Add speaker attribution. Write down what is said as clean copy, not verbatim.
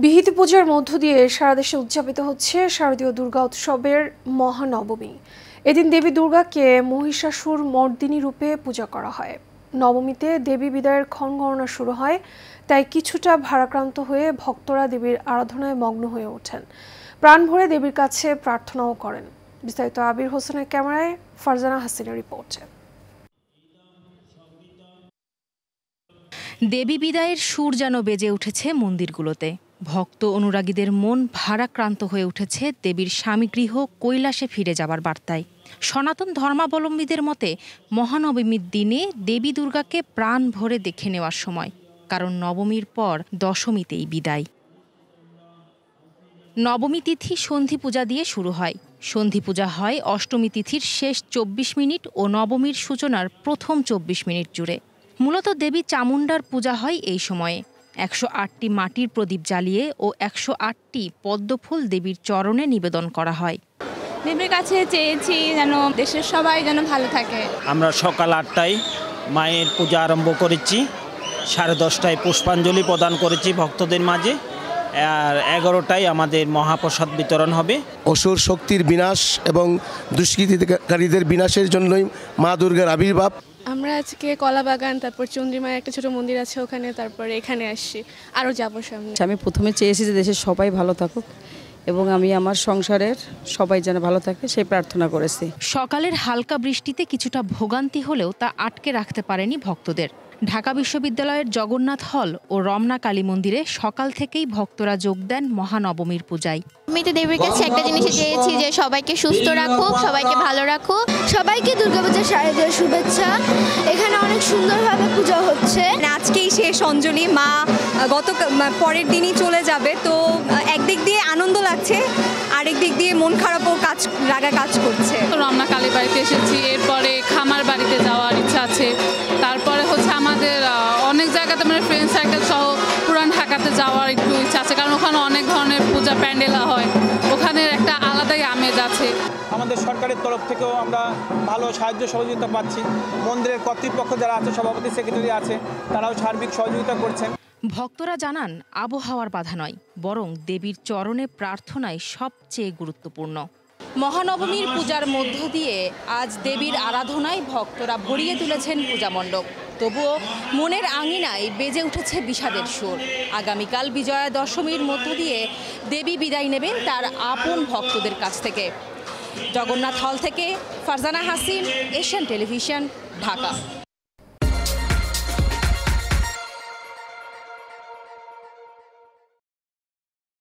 Speaker 1: বিহিত পূজার মধ্য দিয়ে সারা দেশে উদযাপিত হচ্ছে শারদীয় দুর্গা উৎসবের মহানবমী। এদিন দেবী দুর্গাকে মহিষাসুর মর্দিনী রূপে পূজা করা হয়। নবমীতে দেবী বিদায়ের ক্ষণ গণনা শুরু হয়, তাই কিছুটা ভারাক্রান্ত হয়ে ভক্তরা দেবীর আরাধনায় মগ্ন হয়ে ওঠেন। প্রাণ ভরে দেবীর কাছে প্রার্থনাও করেন। বিস্তারিত আবির হোসেনের ক্যামেরায় ফারজানা হাসিনের রিপোর্টে।
Speaker 2: দেবী বিদায়ের সুর যেন বেজে উঠেছে মন্দিরগুলোতে। ভক্ত অনুরাগীদের মন ভারাক্রান্ত হয়ে উঠেছে দেবীর স্বামীগৃহ কৈলাসে ফিরে যাবার বার্তায়। সনাতন ধর্মাবলম্বীদের মতে মহানবমীর দিনে দেবী দুর্গাকে প্রাণ ভরে দেখে নেওয়ার সময়, কারণ নবমীর পর দশমীতেই বিদায়। নবমী তিথি সন্ধি পূজা দিয়ে শুরু হয়। সন্ধি পূজা হয় অষ্টমী তিথির শেষ ২৪ মিনিট ও নবমীর সূচনার প্রথম ২৪ মিনিট জুড়ে। মূলত দেবী চামুণ্ডার পূজা হয় এই সময়ে। ১০৮টি মাটির প্রদীপ জ্বালিয়ে ও ১০৮টি পদ্মফুল দেবীর চরণে নিবেদন করা হয়।
Speaker 3: দেবীর কাছে চেয়েছি যেন দেশের সবাই যেন ভালো থাকে।
Speaker 4: আমরা সকাল ৮টায় মায়ের পূজা আরম্ভ করেছি, 10:30টায় পুষ্পাঞ্জলি প্রদান করেছি ভক্তদের মাঝে, আর 11টায় আমাদের মহাপ্রসাদ বিতরণ হবে।
Speaker 5: অসুর শক্তির বিনাশ এবং দুষ্কৃতিকারীদের বিনাশের জন্যই মা দুর্গার আবির্ভাব।
Speaker 3: আমরা আজকে কলাবাগান, তারপর চন্দ্রিমার একটা ছোট মন্দির আছে ওখানে, তারপরে এখানে আসছি, আরও যাবো সামনে।
Speaker 6: আমি প্রথমে চেয়েছি যে দেশের সবাই ভালো থাকুক এবং আমি আমার সংসারের সবাই যেন ভালো থাকে সেই প্রার্থনা করেছি।
Speaker 2: সকালের হালকা বৃষ্টিতে কিছুটা ভোগান্তি হলেও তা আটকে রাখতে পারেনি ভক্তদের। ঢাকা বিশ্ববিদ্যালয়ের জগন্নাথ হল ও রমনা কালী মন্দিরে সকাল থেকেই ভক্তরা যোগ দেন মহানবমীর পূজায়।
Speaker 7: আমি তো দেবীর কাছে একটা জিনিস চেয়েছি, যে সবাইকে সুস্থ রাখুক, সবাইকে ভালো রাখুক।
Speaker 8: সবাইকে দুর্গাপূজার শারদীয় শুভেচ্ছা। এখানে অনেক সুন্দরভাবে পূজা হচ্ছে।
Speaker 9: আজকেই শেষ অঞ্জলি, মা পরের দিনই চলে যাবে, তো একদিক দিয়ে আনন্দ লাগছে, আরেক দিক দিয়ে মন খারাপও লাগা কাজ করছে।
Speaker 10: রমনা কালী বাড়িতে এসেছি, এরপরে খামার বাড়িতে যাওয়ার ইচ্ছা আছে, তারপরে হচ্ছে আমাদের অনেক জায়গাতে মানে ফ্রেন্ড সার্কেল সহ পুরান ঢাকাতে যাওয়ার একটু ইচ্ছা আছে, কারণ ওখানে অনেক ধরনের পূজা প্যান্ডেল হয়, ওখানে একটা আলাদাই আমেজ আছে।
Speaker 11: আমাদের সরকারের তরফ থেকেও আমরা ভালো সাহায্য সহযোগিতা পাচ্ছি। মন্দিরের কর্তৃপক্ষ যারা আছে, সভাপতি সেক্রেটারি আছে, তারাও সার্বিক সহযোগিতা করছেন।
Speaker 2: ভক্তরা জানান আবহাওয়ার বাধা নয়, বরং দেবীর চরণে প্রার্থনাই সবচেয়ে গুরুত্বপূর্ণ। মহানবমীর পূজার মধ্য দিয়ে আজ দেবীর আরাধনায় ভক্তরা ভরিয়ে তুলেছেন পূজা মণ্ডপ। তবুও মনের আঙিনায় বেজে উঠেছে বিষাদের সুর। আগামীকাল বিজয়া দশমীর মধ্য দিয়ে দেবী বিদায় নেবেন তার আপন ভক্তদের কাছ থেকে। জগন্নাথ হল থেকে ফারজানা হাসিন, এশিয়ান টেলিভিশন, ঢাকা।